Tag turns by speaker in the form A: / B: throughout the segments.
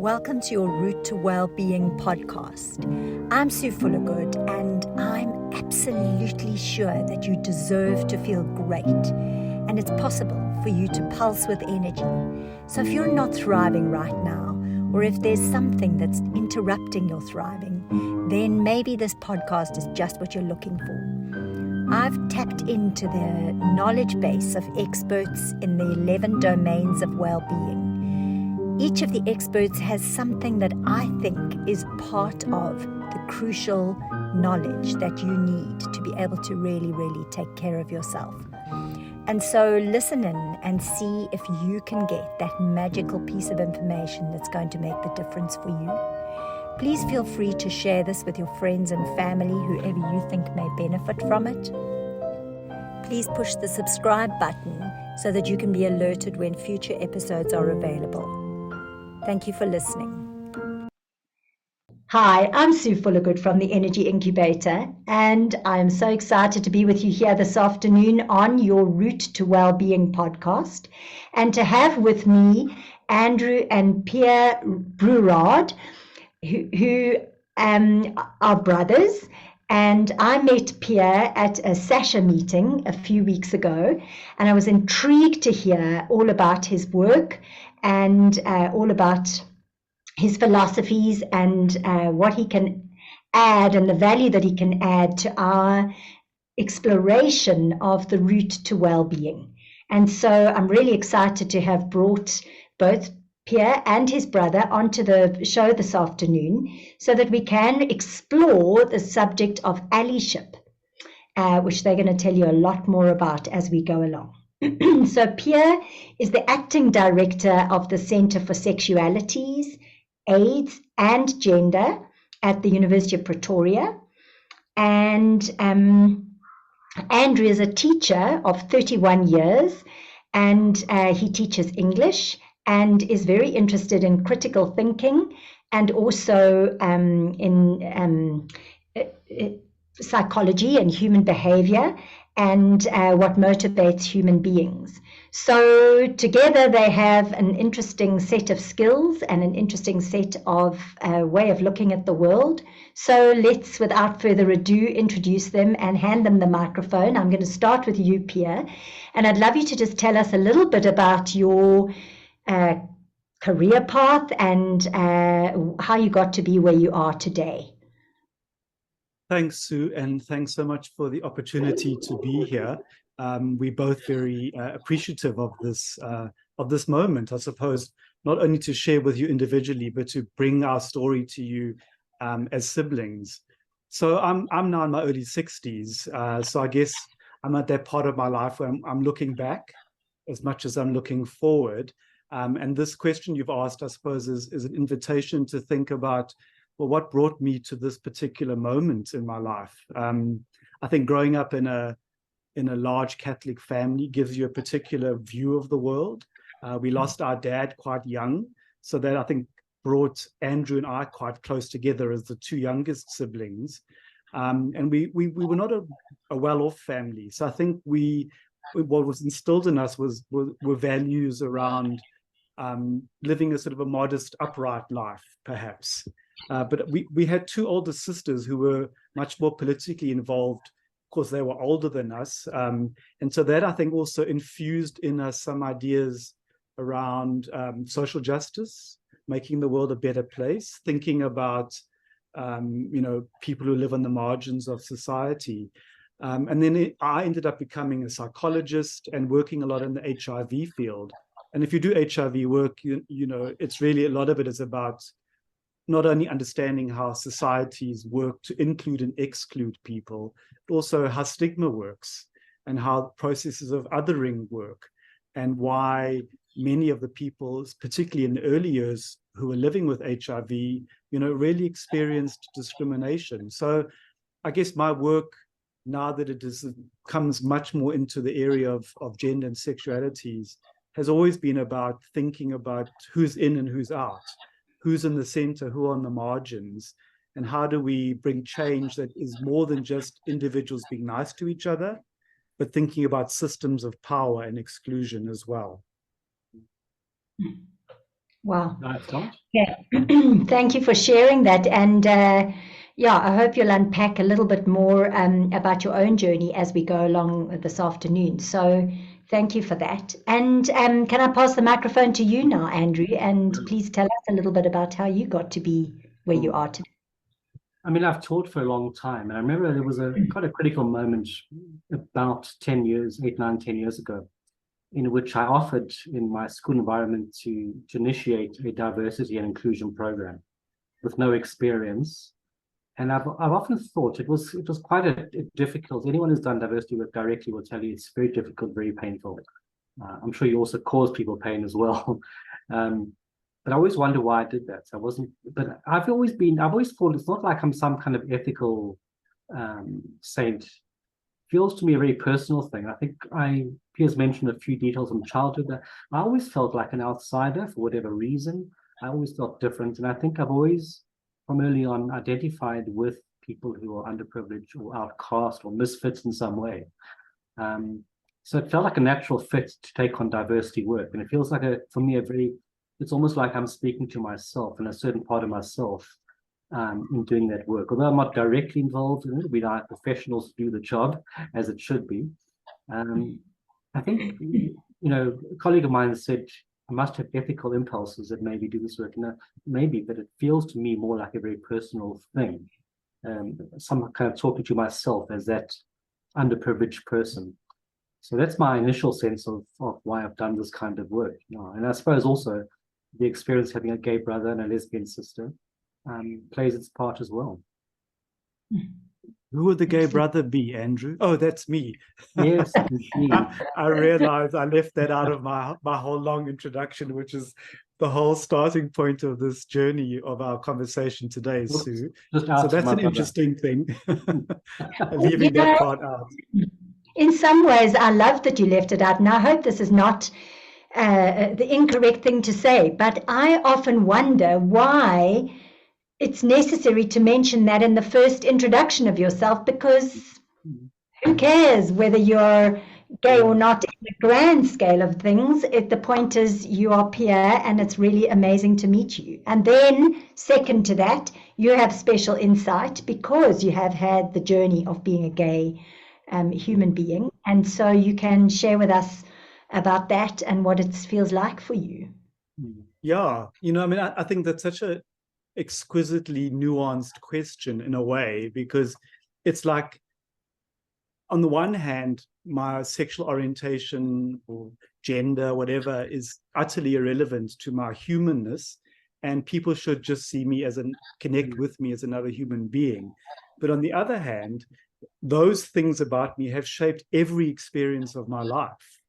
A: Welcome to your Route to Wellbeing podcast. I'm Sue Fullergood, and I'm absolutely sure that you deserve to feel great, and it's possible for you to pulse with energy. So if you're not thriving right now, or if there's something that's interrupting your thriving, then maybe this podcast is just what you're looking for. I've tapped into the knowledge base of experts in the 11 domains of well-being. Each of the experts has something that I think is part of the crucial knowledge that you need to be able to really take care of yourself. And so listen in and see if you can get that magical piece of information that's going to make the difference for you. Please feel free to share this with your friends and family, whoever you think may benefit from it. Please push the subscribe button so that you can be alerted when future episodes are available. Thank you for listening. Hi, I'm Sue Fullergood from the Energy Incubator, and I'm so excited to be with you here this afternoon on your Route to Wellbeing podcast, and to have with me Andrew and Pierre Brouard, who are brothers. And I met Pierre at a Sasha meeting a few weeks ago, and I was intrigued to hear all about his work and all about his philosophies and what he can add and the value that he can add to our exploration of the route to well-being. And so I'm really excited to have brought both Pierre and his brother onto the show this afternoon so that we can explore the subject of allyship, which they're going to tell you a lot more about as we go along. So Pierre is the acting director of the Center for Sexualities, AIDS and Gender at the University of Pretoria. And Andrew is a teacher of 31 years, and he teaches English and is very interested in critical thinking and also in psychology and human behavior and what motivates human beings. So together they have an interesting set of skills and an interesting set of way of looking at the world. So let's, without further ado, introduce them and hand them the microphone. I'm going to start with you, Pierre, and I'd love you to just tell us a little bit about your career path and how you got to be where you are today.
B: Thanks, Sue, and thanks so much for the opportunity to be here. We're both very appreciative of this moment, I suppose, not only to share with you individually, but to bring our story to you as siblings. So I'm now in my early 60s, so I guess I'm at that part of my life where I'm looking back as much as I'm looking forward. And this question you've asked, I suppose, is an invitation to think about, well, what brought me to this particular moment in my life? I think growing up in a large Catholic family gives you a particular view of the world. We lost our dad quite young, so that I think brought Andrew and I quite close together as the two youngest siblings. And we were not a well-off family. So I think what was instilled in us were values around living a sort of a modest, upright life, perhaps. But we had two older sisters who were much more politically involved. Of course, they were older than us. And so that, I think, also infused in us some ideas around social justice, making the world a better place, thinking about, people who live on the margins of society. And then I ended up becoming a psychologist and working a lot in the HIV field. And if you do HIV work, it's really, a lot of it is about not only understanding how societies work to include and exclude people, but also how stigma works and how processes of othering work, and why many of the people, particularly in the early years, who were living with HIV, really experienced discrimination. So I guess my work, now that it comes much more into the area of gender and sexualities, has always been about thinking about who's in and who's out, who's in the center, who are on the margins, and how do we bring change that is more than just individuals being nice to each other, but thinking about systems of power and exclusion as well.
A: Wow.
C: Nice, Tom.
A: Yeah. Thank you for sharing that. And yeah, I hope you'll unpack a little bit more about your own journey as we go along this afternoon. So thank you for that. And can I pass the microphone to you now, Andrew? And please tell us a little bit about how you got to be where you are today.
C: I mean, I've taught for a long time, and I remember there was quite a critical moment about 10 years, 8, 9, 10 years ago, in which I offered in my school environment to initiate a diversity and inclusion program with no experience. And I've often thought it was quite a difficult. Anyone who's done diversity work directly will tell you it's very difficult, very painful. I'm sure you also cause people pain as well. But I always wonder why I did that. But I've always thought it's not like I'm some kind of ethical saint. It feels to me a very personal thing. I think Pierre's mentioned a few details from childhood that I always felt like an outsider for whatever reason. I always felt different. And I think I've always, from early on, identified with people who are underprivileged or outcast or misfits in some way. So it felt like a natural fit to take on diversity work. And it feels like for me, it's almost like I'm speaking to myself and a certain part of myself in doing that work. Although I'm not directly involved in it, we allow professionals to do the job as it should be. I think, a colleague of mine said, I must have ethical impulses that maybe do this work. No, maybe, but it feels to me more like a very personal thing. Some kind of talking to myself as that underprivileged person. So that's my initial sense of why I've done this kind of work. And I suppose also the experience having a gay brother and a lesbian sister plays its part as well.
B: Who would the gay brother be, Andrew? Oh, that's me.
C: Yes,
B: I realized I left that out of my whole long introduction, which is the whole starting point of this journey of our conversation today, Sue. So that's an interesting thing, leaving that part out.
A: In some ways, I love that you left it out, and I hope this is not the incorrect thing to say, but I often wonder why it's necessary to mention that in the first introduction of yourself, because who cares whether you're gay or not in the grand scale of things? The point is you are Pierre, and it's really amazing to meet you. And then second to that, you have special insight because you have had the journey of being a gay human being, and so you can share with us about that and what it feels like for you.
B: Yeah, I think that's such a exquisitely nuanced question in a way, because it's like, on the one hand, my sexual orientation or gender, whatever, is utterly irrelevant to my humanness, and people should just see me connect with me as another human being. But on the other hand, those things about me have shaped every experience of my life.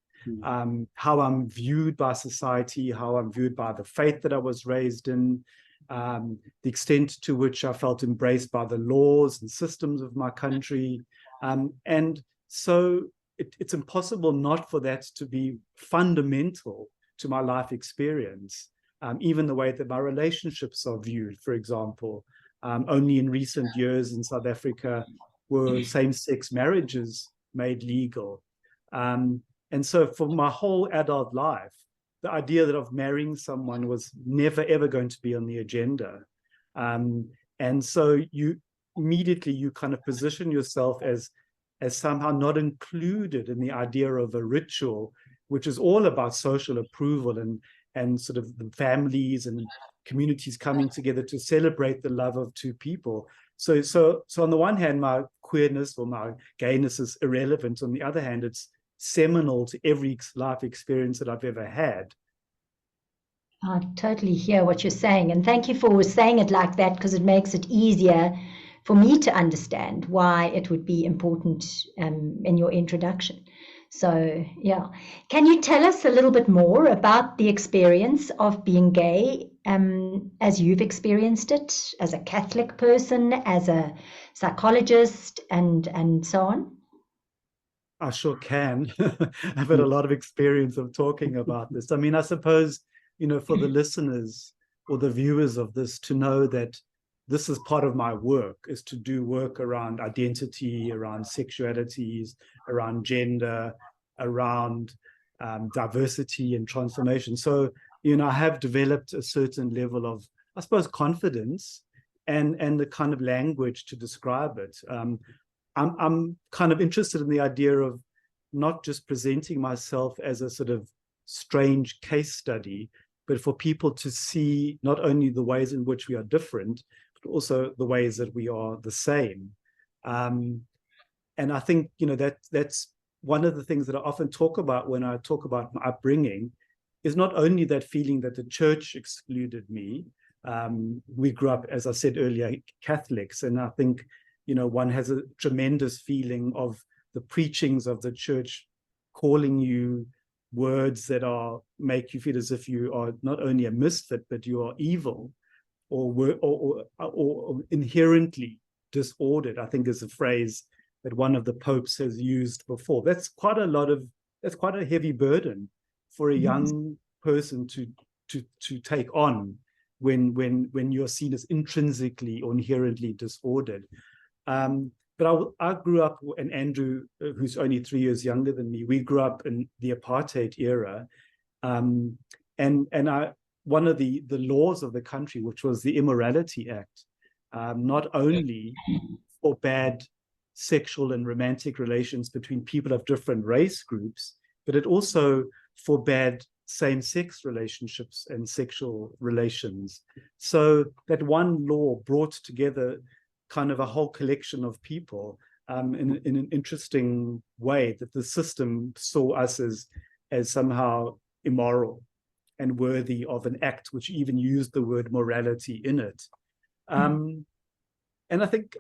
B: How I'm viewed by society, how I'm viewed by the faith that I was raised in, the extent to which I felt embraced by the laws and systems of my country. And so it's impossible not for that to be fundamental to my life experience. Even the way that my relationships are viewed, for example. Only in recent years in South Africa were same-sex marriages made legal. And so for my whole adult life, the idea that of marrying someone was never, ever going to be on the agenda. And so you immediately kind of position yourself as somehow not included in the idea of a ritual, which is all about social approval and sort of the families and communities coming together to celebrate the love of two people. So on the one hand, my queerness or my gayness is irrelevant. On the other hand, it's seminal to every life experience that I've ever had.
A: I totally hear what you're saying. And thank you for saying it like that, because it makes it easier for me to understand why it would be important in your introduction. So, yeah. Can you tell us a little bit more about the experience of being gay as you've experienced it, as a Catholic person, as a psychologist, and so on?
B: I sure can. I've had a lot of experience of talking about this. I mean, I suppose, for the listeners or the viewers of this to know that this is part of my work, is to do work around identity, around sexualities, around gender, around diversity and transformation. So I have developed a certain level of, I suppose, confidence and the kind of language to describe it. I'm kind of interested in the idea of not just presenting myself as a sort of strange case study, but for people to see not only the ways in which we are different, but also the ways that we are the same. And I think, that's one of the things that I often talk about when I talk about my upbringing, is not only that feeling that the church excluded me. We grew up, as I said earlier, Catholics, and I think, one has a tremendous feeling of the preachings of the church calling you words that make you feel as if you are not only a misfit, but you are evil or inherently disordered, I think is a phrase that one of the popes has used before. That's quite a heavy burden for a young person to take on when you're seen as intrinsically or inherently disordered. But I grew up, and Andrew, who's only 3 years younger than me, we grew up in the apartheid era. And one of the laws of the country, which was the Immorality Act, not only forbade sexual and romantic relations between people of different race groups, but it also forbade same-sex relationships and sexual relations. So that one law brought together kind of a whole collection of people in an interesting way, that the system saw us as somehow immoral and worthy of an act which even used the word morality in it. And I think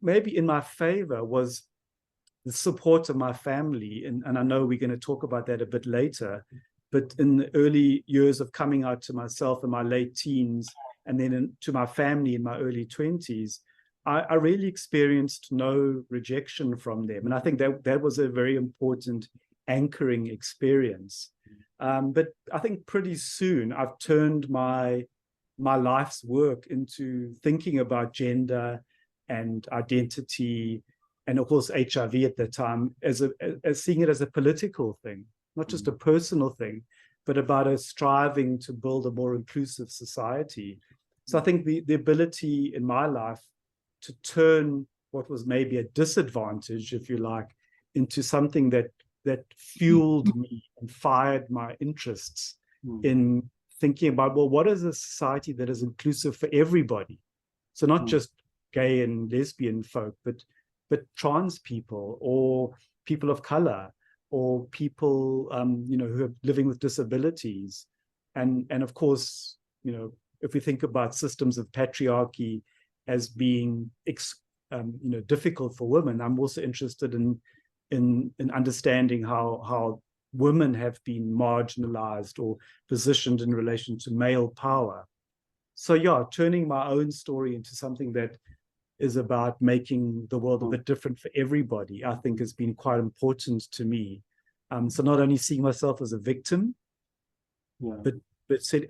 B: maybe in my favor was the support of my family, and I know we're going to talk about that a bit later, but in the early years of coming out to myself in my late teens, and then to my family in my early 20s, I really experienced no rejection from them. And I think that was a very important anchoring experience. But I think pretty soon I've turned my life's work into thinking about gender and identity, and of course HIV at that time, as seeing it as a political thing, not just a personal thing, but about us striving to build a more inclusive society. So I think the ability in my life to turn what was maybe a disadvantage, if you like, into something that fueled me and fired my interests in thinking about, well, what is a society that is inclusive for everybody? So not just gay and lesbian folk, but trans people or people of color or people who are living with disabilities, and of course, if we think about systems of patriarchy as being difficult for women, I'm also interested in understanding how women have been marginalized or positioned in relation to male power. So yeah, turning my own story into something that is about making the world a bit different for everybody, I think has been quite important to me. So not only seeing myself as a victim, but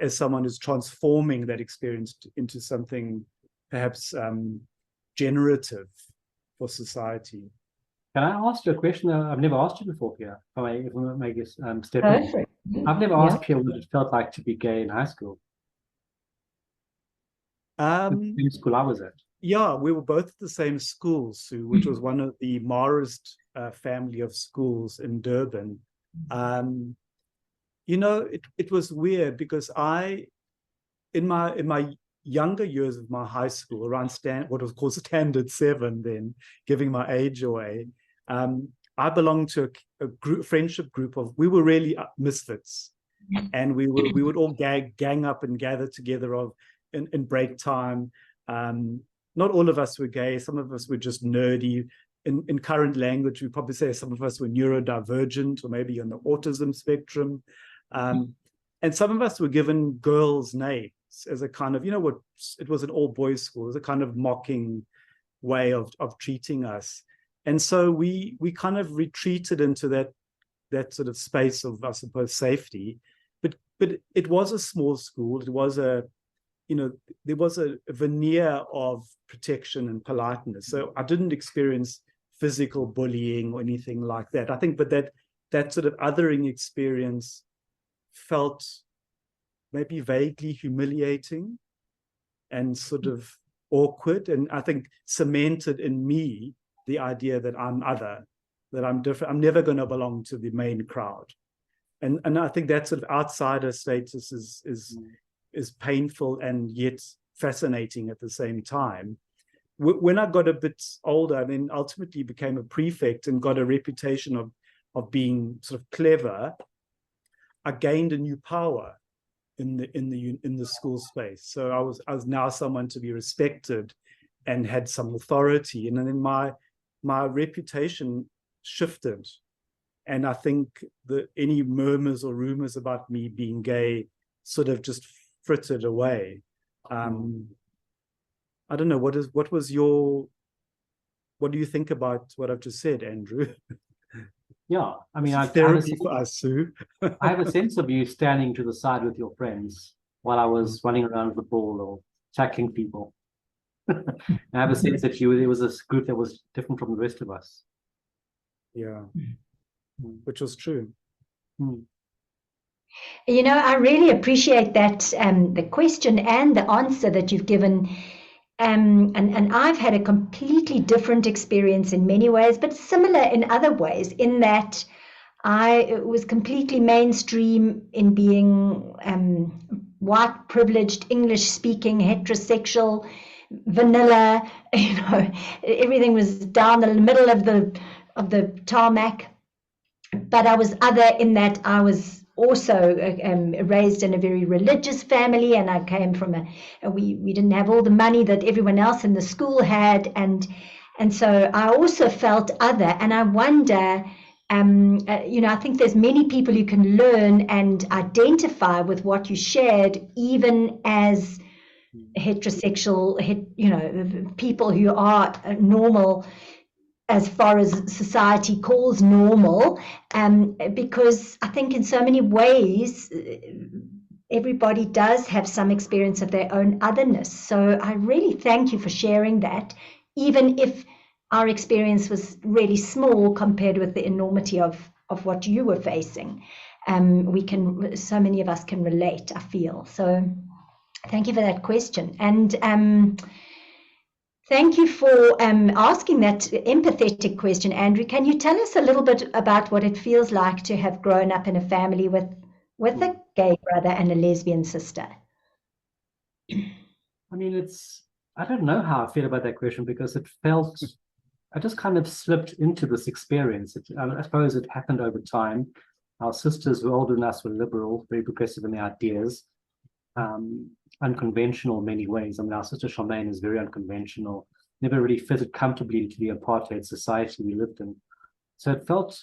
B: as someone who's transforming that experience into something perhaps generative for society.
C: Can I ask you a question that I've never asked you before, Pierre? If I may step in. I've never asked Pierre what it felt like to be gay in high school. The school I was at.
B: Yeah, we were both at the same school, Sue, which was one of the Marist family of schools in Durban. It was weird because in my younger years of my high school, around what was called Standard 7 then, giving my age away, I belonged to a friendship group we were really misfits. And we would all gang up and gather together in break time. Not all of us were gay. Some of us were just nerdy. In current language, we probably say some of us were neurodivergent or maybe on the autism spectrum. And some of us were given girls' names as a kind of, it was an all-boys school, it was a kind of mocking way of treating us. And so we kind of retreated into that sort of space of, I suppose, safety. But it was a small school. It was there was a veneer of protection and politeness. So I didn't experience physical bullying or anything like that. I think, but that sort of othering experience felt maybe vaguely humiliating and sort of awkward. And I think cemented in me the idea that I'm other, that I'm different. I'm never going to belong to the main crowd. And I think that sort of outsider status is painful and yet fascinating at the same time. When I got a bit older, and then ultimately became a prefect and got a reputation of being sort of clever, I gained a new power in the school space. So I was now someone to be respected and had some authority. And then my reputation shifted. And I think that any murmurs or rumors about me being gay sort of just frittered away. I don't know, what do you think about what I've just said, Andrew?
C: Yeah, I mean,
B: therapy for us, Sue.
C: I have a sense of you standing to the side with your friends while I was running around with the ball or tackling people. I have a sense that there was this group that was different from the rest of us.
B: Yeah, which was true.
A: You know, I really appreciate that, the question and the answer that you've given. And I've had a completely different experience in many ways, but similar in other ways, in that I was completely mainstream in being white, privileged, English-speaking, heterosexual, vanilla. You know, everything was down the middle of the tarmac. But I was other in that I was also raised in a very religious family, and I came from we didn't have all the money that everyone else in the school had, and so I also felt other. And I wonder, you know, I think there's many people who can learn and identify with what you shared, even as heterosexual, you know, people who are normal as far as society calls normal, because I think in so many ways, everybody does have some experience of their own otherness. So I really thank you for sharing that, even if our experience was really small compared with the enormity of what you were facing. So many of us can relate, I feel. So thank you for that question. And thank you for asking that empathetic question, Andrew. Can you tell us a little bit about what it feels like to have grown up in a family with a gay brother and a lesbian sister?
C: I mean, I don't know how I feel about that question, because I just kind of slipped into this experience. I suppose it happened over time. Our sisters who were older than us were liberal, very progressive in their ideas. Unconventional in many ways. I mean, our sister Charmaine is very unconventional, never really fitted comfortably into the apartheid society we lived in. So it felt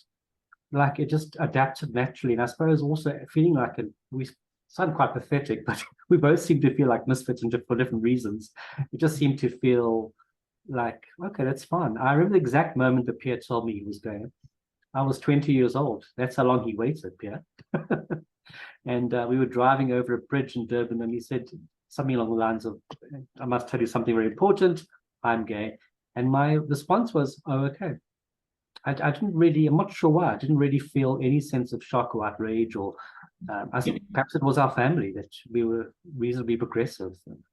C: like it just adapted naturally. And I suppose also feeling like we sound quite pathetic, but we both seem to feel like misfits for different reasons. It just seemed to feel like, okay, that's fine. I remember the exact moment that Pierre told me he was gay. I was 20 years old. That's how long he waited, Pierre. And we were driving over a bridge in Durban, and he said something along the lines of, I must tell you something very important, I'm gay. And my response was, oh, okay. I didn't really, I'm not sure why, I didn't really feel any sense of shock or outrage, or perhaps it was our family that we were reasonably progressive.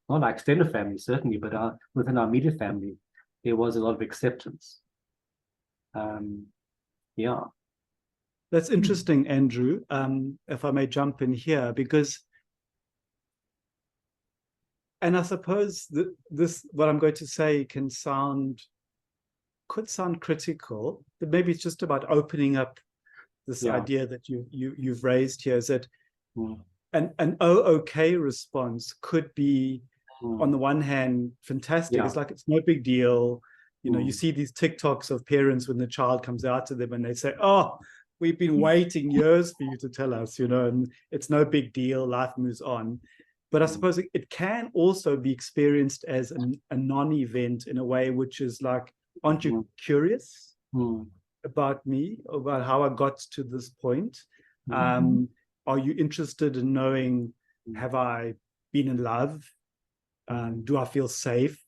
C: Not our extended family, certainly, but within our immediate family, there was a lot of acceptance. Yeah.
B: That's interesting, Andrew, if I may jump in here, because, and I suppose this, what I'm going to say could sound critical, but maybe it's just about opening up this idea that you've raised here, is that an okay response could be, on the one hand, fantastic. It's like, it's no big deal. You know, you see these TikToks of parents when the child comes out to them and they say, oh, we've been waiting years for you to tell us, you know, and it's no big deal, life moves on. But I suppose it can also be experienced as a non-event in a way, which is like, aren't you curious about me, about how I got to this point? Are you interested in knowing, have I been in love? Do I feel safe?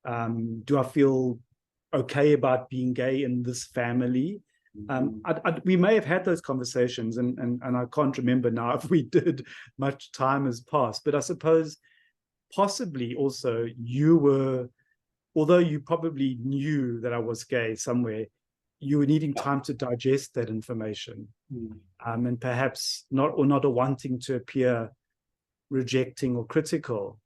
B: Do I feel okay about being gay in this family? We may have had those conversations, and I can't remember now if we did. Much time has passed, but I suppose possibly also you were, although you probably knew that I was gay somewhere, you were needing time to digest that information, and perhaps not wanting to appear rejecting or critical.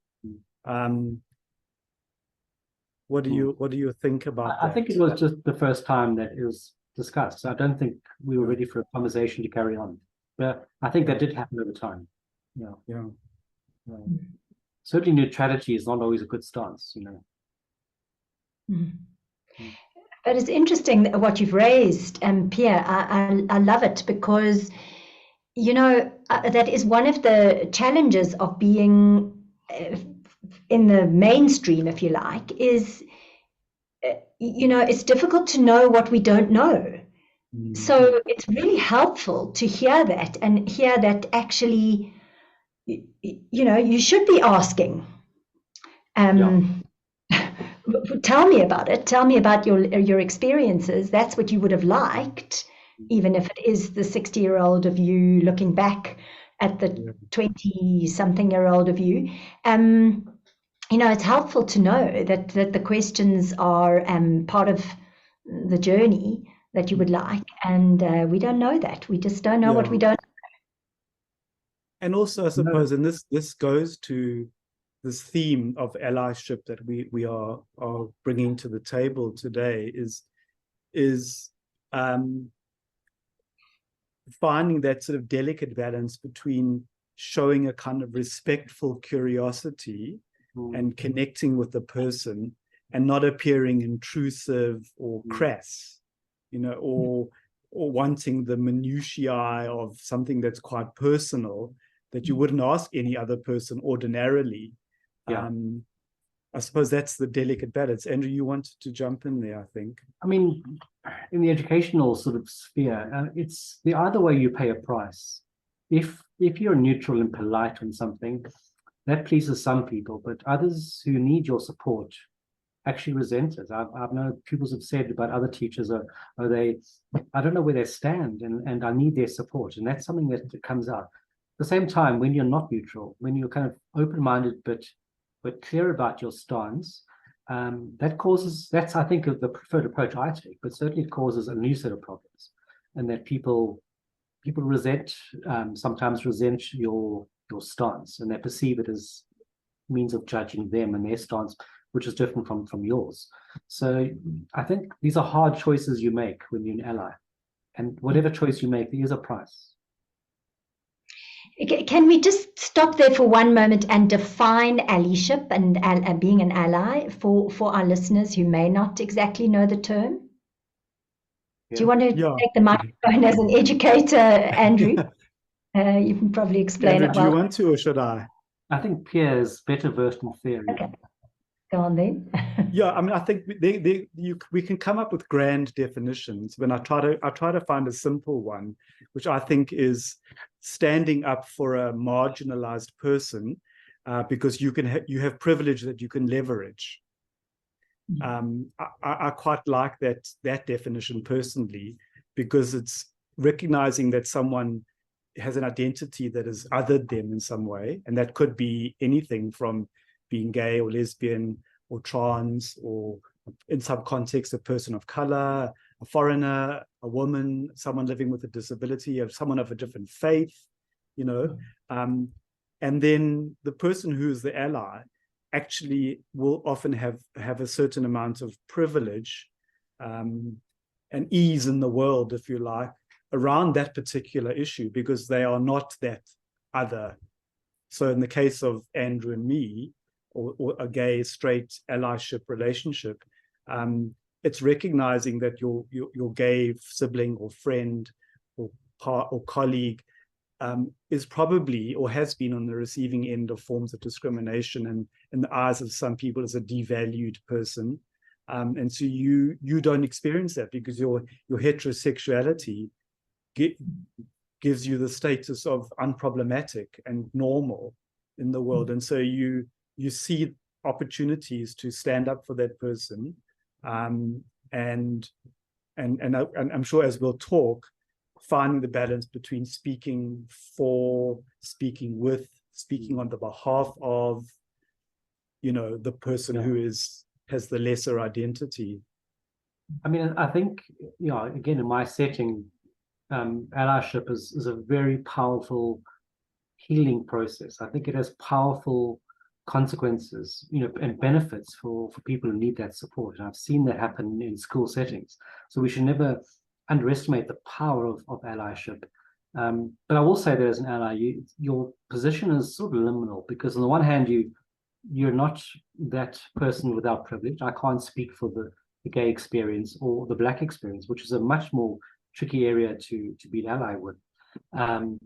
B: What do you think about that?
C: I think it was just the first time that it was discussed. I don't think we were ready for a conversation to carry on. But I think that did happen over time. Yeah. Certainly neutrality is not always a good stance,
A: But it's interesting what you've raised, Pierre. I love it because, that is one of the challenges of being in the mainstream, if you like, is, it's difficult to know what we don't know. So it's really helpful to hear that and hear that actually, you should be asking. Tell me about it. Tell me about your experiences. That's what you would have liked, even if it is the 60-year-old of you looking back at the 20-something-year-old of you. It's helpful to know that the questions are part of the journey that you would like, and we don't know that. We just don't know what we don't know.
B: And also, I suppose, and this goes to this theme of allyship that we are bringing to the table today, is finding that sort of delicate balance between showing a kind of respectful curiosity and connecting with the person, and not appearing intrusive or crass, or wanting the minutiae of something that's quite personal that you wouldn't ask any other person ordinarily. I suppose that's the delicate balance. Andrew, you wanted to jump in there, I think.
C: I mean, in the educational sort of sphere, it's the other way you pay a price. If you're neutral and polite on something, that pleases some people, but others who need your support actually resent it. I've known pupils have said about other teachers, I don't know where they stand, and I need their support. And that's something that comes out. At the same time, when you're not neutral, when you're kind of open-minded but clear about your stance, that's I think of the preferred approach I take, but certainly it causes a new set of problems, and that people sometimes resent your stance, and they perceive it as means of judging them and their stance, which is different from yours. So I think these are hard choices you make when you're an ally, and whatever choice you make, there is a price.
A: Can we just stop there for one moment and define allyship and being an ally for our listeners who may not exactly know the term? Do you want to take the microphone as an educator, Andrew? You can probably explain it well.
B: Do you want to, or should I?
C: I think Pierre is better versed in theory.
A: Okay, go on then.
B: I mean, I think we can come up with grand definitions. When I try to find a simple one, which I think is standing up for a marginalized person, because you have privilege that you can leverage. I quite like that definition personally, because it's recognizing that someone has an identity that is othered them in some way, and that could be anything from being gay or lesbian or trans, or in some context a person of color, a foreigner, a woman, someone living with a disability, or someone of a different faith, and then the person who is the ally actually will often have a certain amount of privilege and ease in the world, if you like, around that particular issue, because they are not that other. So in the case of Andrew and me, or a gay straight allyship relationship, it's recognizing that your gay sibling or friend or colleague is probably or has been on the receiving end of forms of discrimination, and in the eyes of some people is a devalued person, and so you don't experience that because your heterosexuality gives you the status of unproblematic and normal in the world, and so you see opportunities to stand up for that person, and and I'm sure as we'll talk, finding the balance between speaking for, speaking with, speaking on the behalf of, the person who has the lesser identity.
C: I mean, I think, again, in my setting, allyship is a very powerful healing process. I think it has powerful consequences, and benefits for people who need that support. And I've seen that happen in school settings. So we should never underestimate the power of allyship. But I will say that as an ally, your position is sort of liminal, because on the one hand, you're not that person without privilege. I can't speak for the gay experience or the Black experience, which is a much more tricky area to be an ally with. And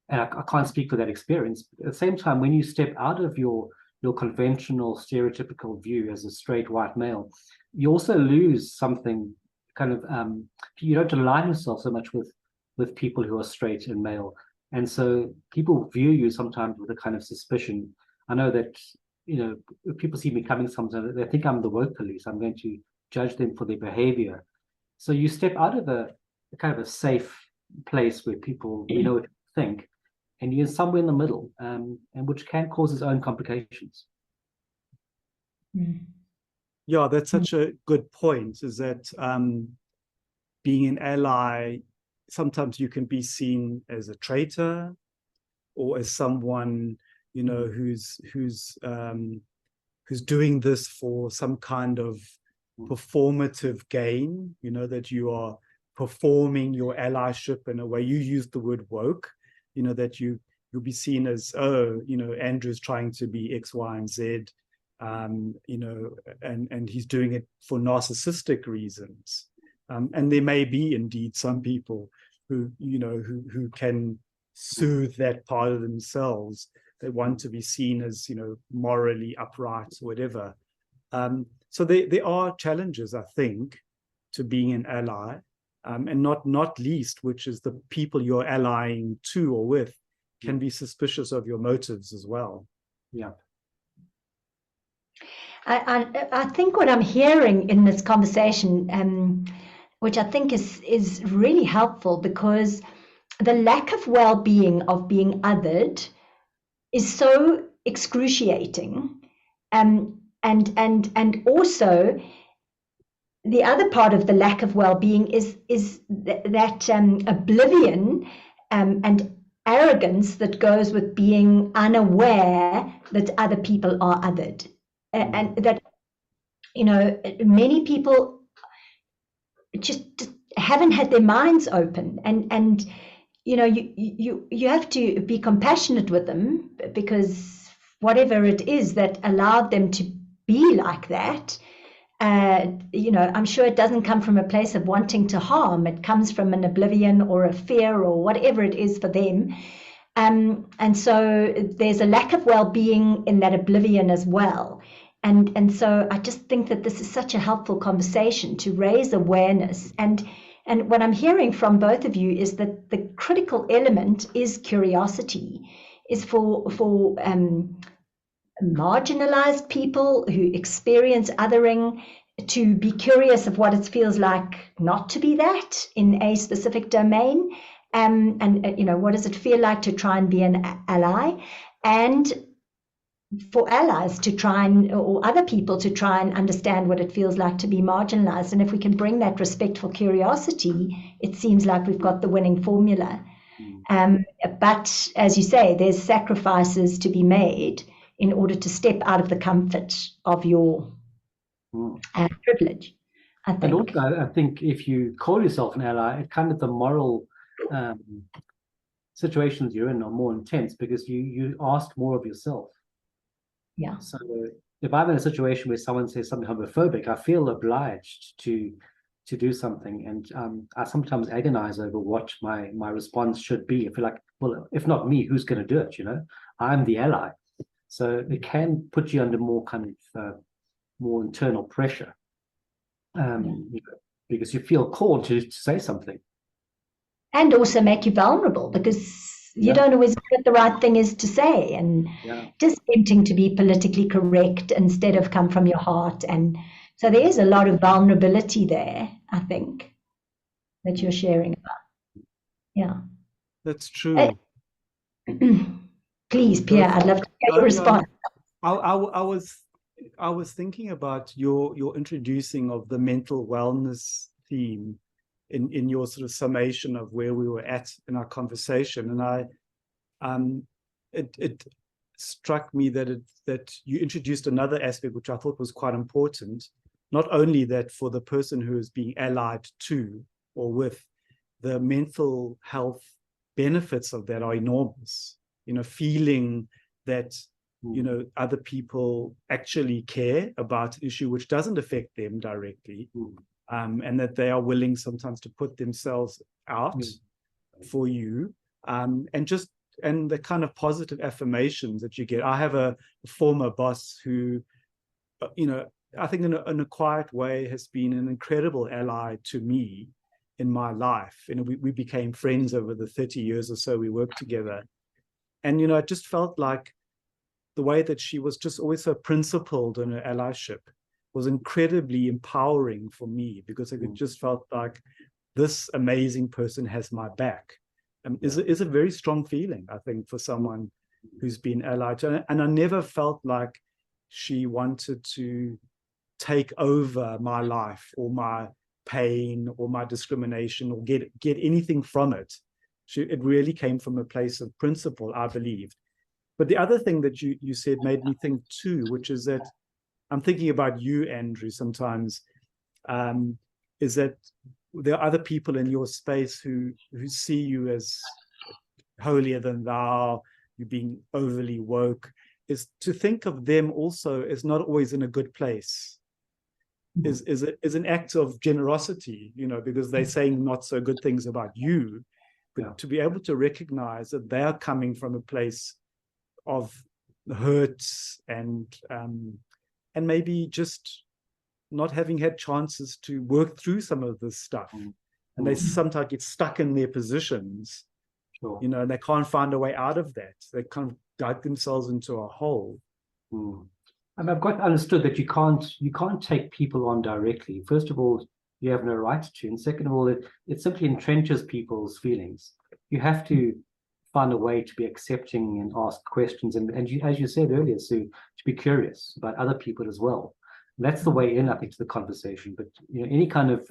C: I can't speak for that experience. But at the same time, when you step out of your conventional stereotypical view as a straight white male, you also lose something kind of, you don't align yourself so much with people who are straight and male. And so people view you sometimes with a kind of suspicion. I know that, if people see me coming sometimes, they think I'm the woke police. I'm going to judge them for their behavior. So you step out of a kind of a safe place where people, what to think, and you're somewhere in the middle, and which can cause its own complications.
B: Yeah, that's such a good point, is that being an ally, sometimes you can be seen as a traitor or as someone, who's doing this for some kind of performative gain, that you are performing your allyship in a way. You used the word woke, that you'll be seen as, Andrew's trying to be X, Y, and Z, and he's doing it for narcissistic reasons. And there may be indeed some people who can soothe that part of themselves. They want to be seen as, morally upright or whatever. So there are challenges, I think, to being an ally, and not least, which is the people you're allying to or with can be suspicious of your motives as well.
C: Yeah.
A: I think what I'm hearing in this conversation, which I think is really helpful, because the lack of well-being of being othered is so excruciating, and also the other part of the lack of well-being is that oblivion and arrogance that goes with being unaware that other people are othered, and that many people just haven't had their minds open, and you have to be compassionate with them, because whatever it is that allowed them to be like that, I'm sure it doesn't come from a place of wanting to harm. It comes from an oblivion or a fear or whatever it is for them. And so there's a lack of well-being in that oblivion as well. And so I just think that this is such a helpful conversation to raise awareness. And what I'm hearing from both of you is that the critical element is curiosity, is for marginalised people who experience othering to be curious of what it feels like not to be that in a specific domain, and what does it feel like to try and be an ally, and for allies to try and, or other people to try and understand what it feels like to be marginalised. And if we can bring that respectful curiosity, it seems like we've got the winning formula. But as you say, there's sacrifices to be made in order to step out of the comfort of your privilege, I think.
C: And also, I think if you call yourself an ally, it kind of the moral situations you're in are more intense, because you ask more of yourself.
A: Yeah.
C: So if I'm in a situation where someone says something homophobic, I feel obliged to do something, and I sometimes agonize over what my response should be. I feel like, well, if not me, who's going to do it? I'm the ally. So it can put you under more kind of more internal pressure, because you feel called to say something.
A: And also make you vulnerable, because you don't always know what the right thing is to say, and just tempting to be politically correct instead of come from your heart. And so there is a lot of vulnerability there, I think. that you're sharing about. Yeah.
B: That's true.
A: Please, Pierre, I'd love to hear your response.
B: I was thinking about your introducing of the mental wellness theme in your sort of summation of where we were at in our conversation, and it struck me that you introduced another aspect which I thought was quite important. Not only that for the person who is being allied to or with, the mental health benefits of that are enormous. Feeling that other people actually care about an issue which doesn't affect them directly, and that they are willing sometimes to put themselves out for you, and the kind of positive affirmations that you get. I have a former boss who, I think in a quiet way has been an incredible ally to me in my life. We became friends over the 30 years or so we worked together. And, it just felt like the way that she was just always so principled in her allyship was incredibly empowering for me, because it just felt like this amazing person has my back. Is a very strong feeling, I think, for someone who's been allied to. And I never felt like she wanted to take over my life or my pain or my discrimination or get anything from it. It really came from a place of principle, I believed. But the other thing that you said made me think too, which is that I'm thinking about you, Andrew, sometimes, is that there are other people in your space who see you as holier than thou, you being overly woke, is to think of them also as not always in a good place. Is an act of generosity, because they're saying not so good things about you, but to be able to recognize that they are coming from a place of hurt and maybe just not having had chances to work through some of this stuff, and they sometimes get stuck in their positions, and they can't find a way out of that. They kind of dug themselves into a hole.
C: And I've got understood that you can't take people on directly. First of all, you have no right to, and second of all, it simply entrenches people's feelings. You have to find a way to be accepting and ask questions, and you, as you said earlier, Sue, to be curious about other people as well. And that's the way in, I think, to the conversation. But any kind of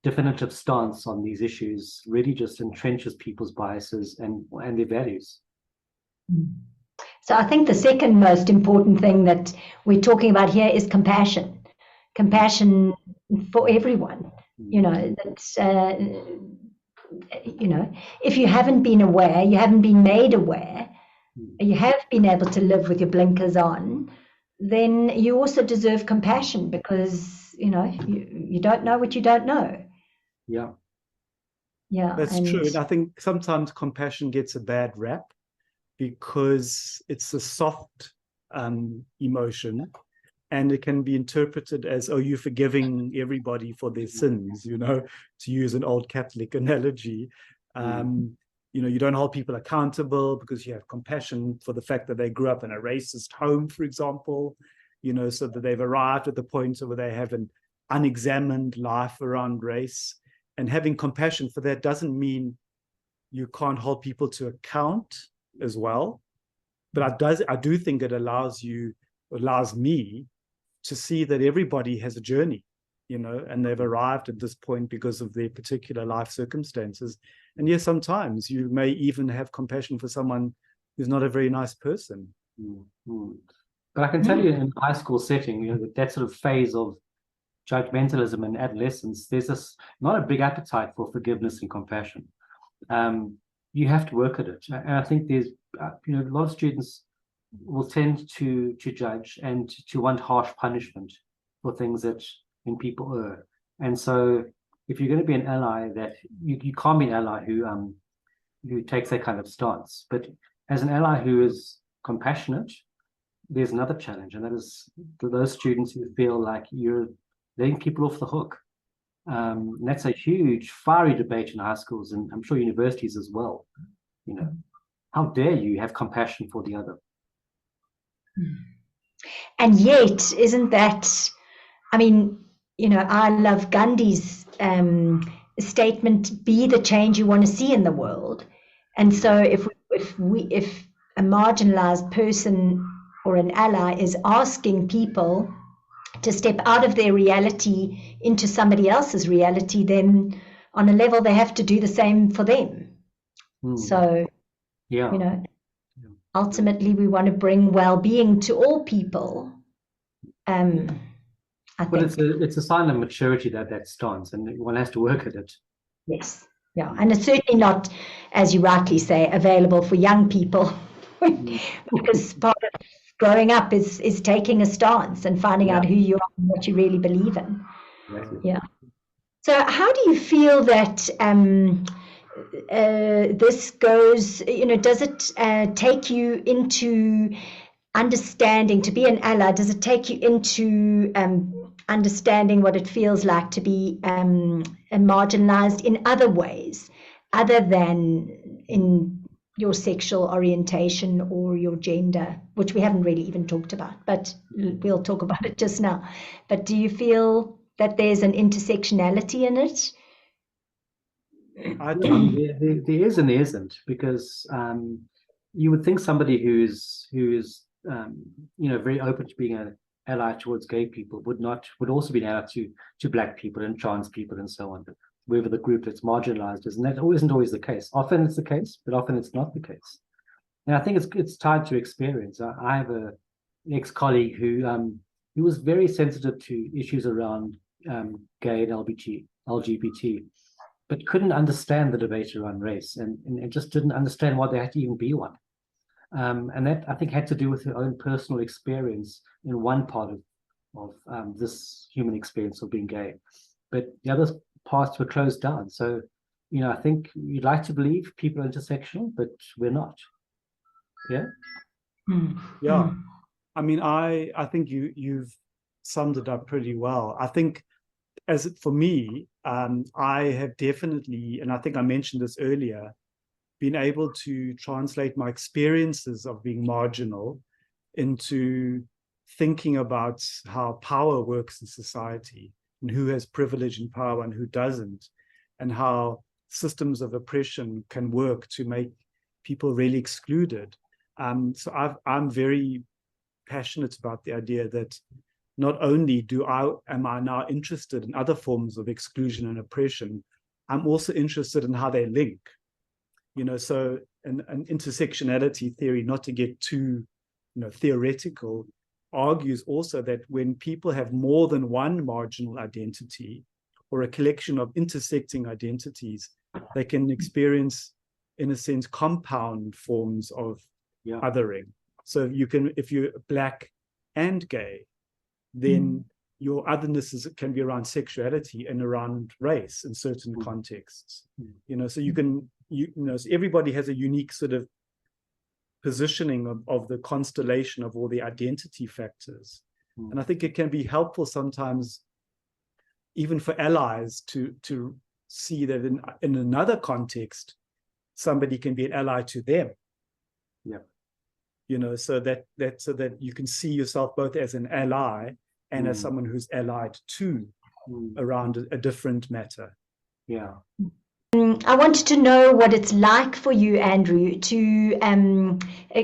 C: definitive stance on these issues really just entrenches people's biases and their values.
A: So I think the second most important thing that we're talking about here is compassion. Compassion for everyone. That's if you haven't been aware, you haven't been made aware, you have been able to live with your blinkers on, then you also deserve compassion, because you don't know what you don't know.
B: That's true. And I think sometimes compassion gets a bad rap because it's a soft emotion, and it can be interpreted as, oh, you're forgiving everybody for their sins, to use an old Catholic analogy. You don't hold people accountable because you have compassion for the fact that they grew up in a racist home, for example, so that they've arrived at the point where they have an unexamined life around race. And having compassion for that doesn't mean you can't hold people to account as well. But I do think it allows me to see that everybody has a journey, and they've arrived at this point because of their particular life circumstances. And yes, sometimes you may even have compassion for someone who's not a very nice person.
C: But I can tell you, in a high school setting, that sort of phase of judgmentalism in adolescence, there's not a big appetite for forgiveness and compassion. You have to work at it. And I think there's, a lot of students will tend to judge and to want harsh punishment for things that when people err. And so if you're going to be an ally, that you can't be an ally who takes that kind of stance. But as an ally who is compassionate, there's another challenge, and that is for those students who feel like you're letting people off the hook. That's a huge, fiery debate in high schools, and I'm sure universities as well. How dare you have compassion for the other?
A: And yet, isn't that, I love Gandhi's statement be the change you want to see in the world. And so if a marginalized person or an ally is asking people to step out of their reality into somebody else's reality, then on a level they have to do the same for them. So,
C: yeah,
A: you know, ultimately we want to bring well-being to all people.
C: But it's a sign of maturity, that stance, and one has to work at it.
A: Yes, yeah, and it's certainly not, as you rightly say, available for young people, because part of growing up is taking a stance and finding out who you are and what you really believe in.
C: Exactly.
A: Yeah. So, how do you feel that this goes? Does it take you into understanding to be an ally? Does it take you into understanding what it feels like to be marginalized in other ways, other than in your sexual orientation or your gender, which we haven't really even talked about, but we'll talk about it just now. But do you feel that there's an intersectionality in it?
B: I
C: There is and there isn't, because you would think somebody who's very open to being an ally towards gay people would also be an ally to Black people and trans people and so on. But wherever the group that's marginalized is, and that isn't always the case. Often it's the case, but often it's not the case. And I think it's tied to experience. I have an ex-colleague who was very sensitive to issues around gay and LGBT, but couldn't understand the debate around race, and just didn't understand why there had to even be one. And that, I think, had to do with her own personal experience in one part of this human experience of being gay. But the other parts were closed down. So, I think you'd like to believe people are intersectional, but we're not. Yeah?
B: Yeah. I mean, I think you've summed it up pretty well. I think for me, I have definitely, and I think I mentioned this earlier, been able to translate my experiences of being marginal into thinking about how power works in society, and who has privilege and power and who doesn't, and how systems of oppression can work to make people really excluded. So I'm very passionate about the idea that not only am I now interested in other forms of exclusion and oppression, I'm also interested in how they link. So an intersectionality theory, not to get too theoretical, argues also that when people have more than one marginal identity or a collection of intersecting identities, they can experience, in a sense, compound forms of othering. So if you're Black and gay, then your otherness can be around sexuality and around race in certain contexts. So so everybody has a unique sort of positioning of the constellation of all the identity factors. And I think it can be helpful sometimes, even for allies, to see that in another context, somebody can be an ally to them. So that you can see yourself both as an ally and as someone who's allied to around a different matter.
C: Yeah.
A: I wanted to know what it's like for you, Andrew,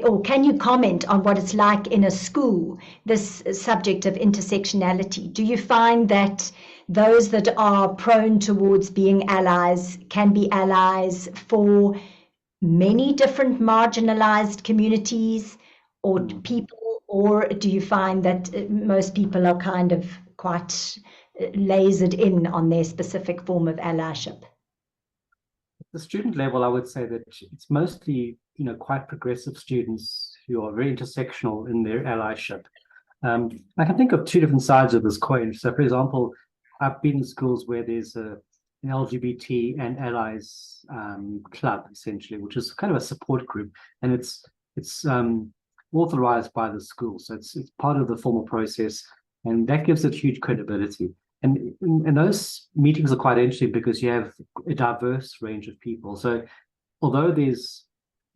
A: or can you comment on what it's like in a school, this subject of intersectionality? Do you find that those that are prone towards being allies can be allies for many different marginalized communities or people, or do you find that most people are kind of quite lasered in on their specific form of allyship?
C: The student level, I would say that it's mostly, quite progressive students who are very intersectional in their allyship. I can think of two different sides of this coin. So, for example, I've been in schools where there's an LGBT and allies club, essentially, which is kind of a support group, and it's authorized by the school. So it's part of the formal process, and that gives it huge credibility. And those meetings are quite interesting because you have a diverse range of people. So although there's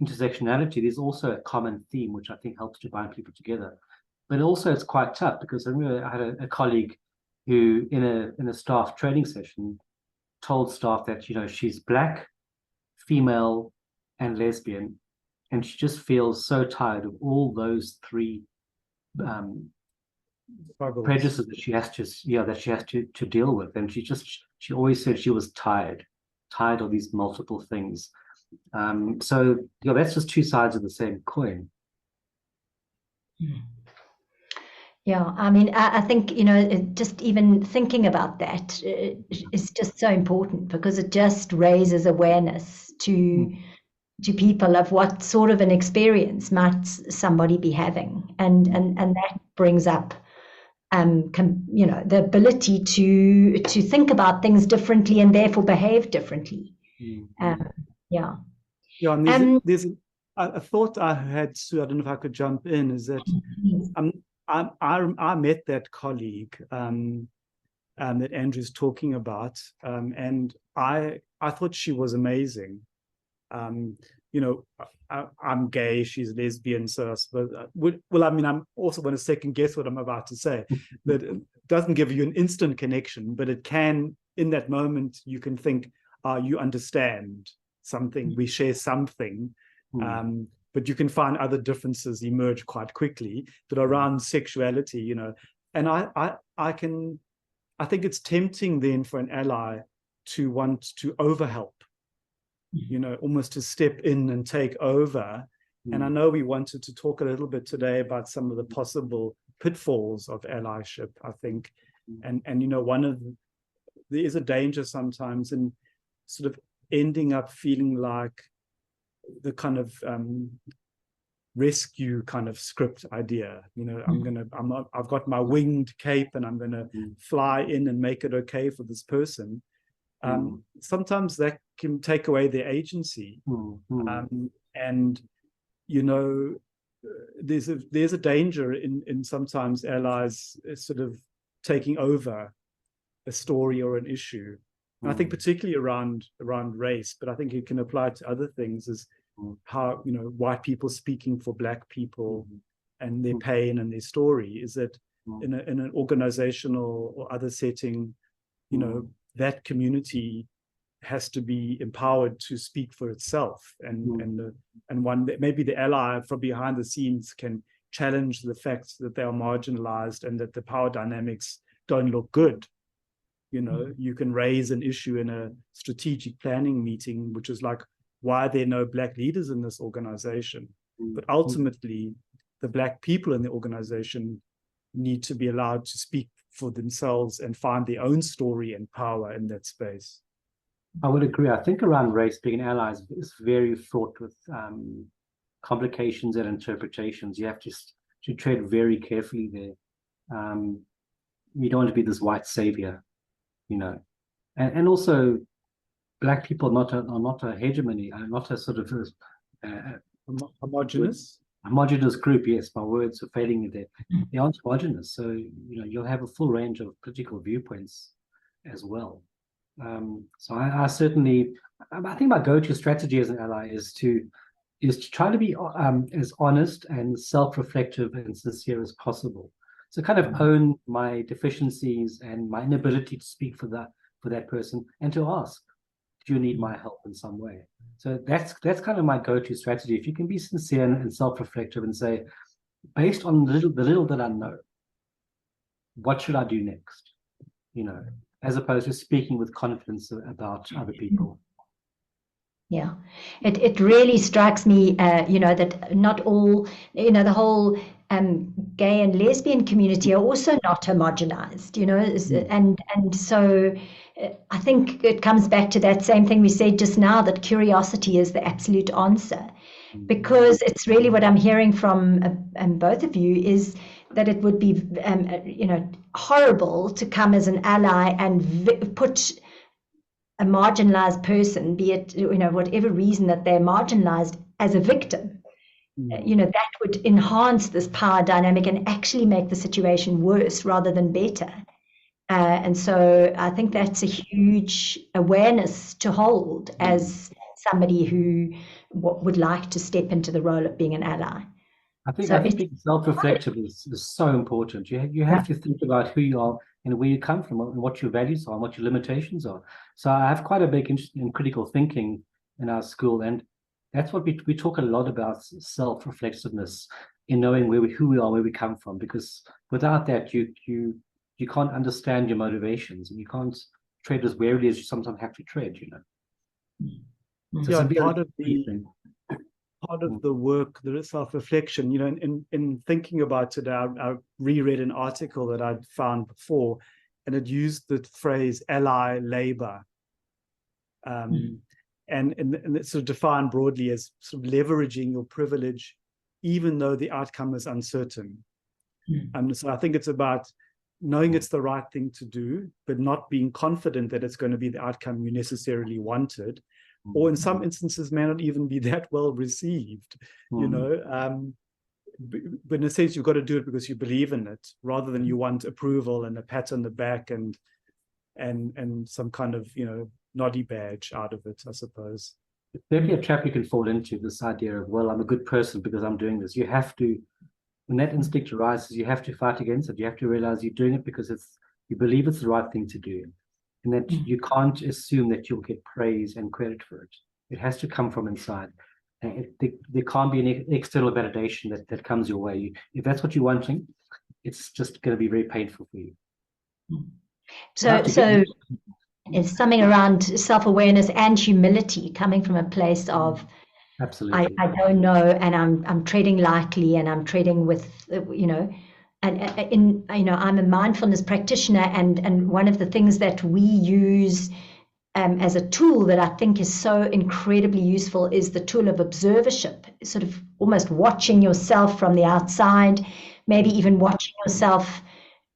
C: intersectionality, there's also a common theme, which I think helps to bind people together. But also it's quite tough, because I remember I had a colleague who in a staff training session told staff that, she's Black, female, and lesbian, and she just feels so tired of all those three prejudices that she has to deal with. And she always said she was tired of these multiple things. So that's just two sides of the same coin.
A: Yeah, I mean, I think, just even thinking about that is just so important, because it just raises awareness to people of what sort of an experience might somebody be having, and that brings up the ability to think about things differently and therefore behave differently. Yeah.
B: And there's a thought I had, Sue, I don't know if I could jump in, is that I met that colleague that Andrew's talking about, and I thought she was amazing. I'm gay, she's lesbian, so I suppose, I'm also going to second guess what I'm about to say. That it doesn't give you an instant connection, but it can, in that moment, you can think, you understand something, we share something, but you can find other differences emerge quite quickly. But around sexuality, and I think it's tempting then for an ally to want to overhelp, almost to step in and take over. And I know we wanted to talk a little bit today about some of the possible pitfalls of allyship, I think. And there is a danger sometimes in sort of ending up feeling like the kind of rescue kind of script idea. I've got my winged cape and I'm gonna fly in and make it okay for this person. Sometimes that can take away their agency. And there's a danger in sometimes allies sort of taking over a story or an issue. And I think particularly around race, but I think it can apply to other things, is how white people speaking for Black people and their pain and their story, is that in an organizational or other setting, that community has to be empowered to speak for itself, and one that maybe the ally from behind the scenes can challenge the fact that they are marginalized and that the power dynamics don't look good. You can raise an issue in a strategic planning meeting, which is like, why are there no Black leaders in this organization? But ultimately, the Black people in the organization need to be allowed to speak for themselves and find their own story and power in that space.
C: I would agree. I think around race, being an ally is very fraught with complications and interpretations. You have to tread very carefully there. You don't want to be this white savior, and also Black people are not a hegemony, are not a sort of homogenous group. Yes, my words are fading me there. They aren't homogenous, so you'll have a full range of political viewpoints as well. So I certainly, I think my go-to strategy as an ally is to try to be as honest and self-reflective and sincere as possible. So kind of own my deficiencies and my inability to speak for that person, and to ask, do you need my help in some way? So that's kind of my go-to strategy. If you can be sincere and self-reflective and say, based on the little that I know, what should I do next? As opposed to speaking with confidence about other people.
A: Yeah, it really strikes me, that not all, the whole gay and lesbian community are also not homogenized, and so I think it comes back to that same thing we said just now, that curiosity is the absolute answer, because it's really what I'm hearing from both of you is that it would be, horrible to come as an ally and put a marginalized person, be it, whatever reason that they're marginalized, as a victim. That would enhance this power dynamic and actually make the situation worse rather than better. And so I think that's a huge awareness to hold as somebody who would like to step into the role of being an ally.
C: I think being self-reflective is so important. You have to think about who you are and where you come from and what your values are and what your limitations are. So I have quite a big interest in critical thinking in our school, and that's what we talk a lot about, self-reflexiveness, in knowing who we are, where we come from, because without that you can't understand your motivations, and you can't tread as warily as you sometimes have to tread, you know. So
B: Yeah, part of the work, the self-reflection, you know, in thinking about today, I reread an article that I'd found before, and it used the phrase ally labor. And it's sort of defined broadly as sort of leveraging your privilege, even though the outcome is uncertain. So I think it's about knowing it's the right thing to do, but not being confident that it's going to be the outcome you necessarily wanted, or in some instances may not even be that well received, you know. But in a sense, you've got to do it because you believe in it, rather than you want approval and a pat on the back and some kind of, you know, noddy badge out of it, I suppose.
C: It's definitely a trap you can fall into, this idea of, well, I'm a good person because I'm doing this. You have to, when that instinct arises, you have to fight against it. You have to realize you're doing it because you believe it's the right thing to do, and that you can't assume that you'll get praise and credit for it. It has to come from inside. And there can't be any external validation that comes your way. If that's what you're wanting, it's just going to be very painful for you.
A: So it's something around self-awareness and humility, coming from a place of,
C: absolutely,
A: I don't know, and I'm treading lightly, and I'm treading with, you know, and I'm a mindfulness practitioner, and one of the things that we use as a tool that I think is so incredibly useful is the tool of observership, sort of almost watching yourself from the outside, maybe even watching yourself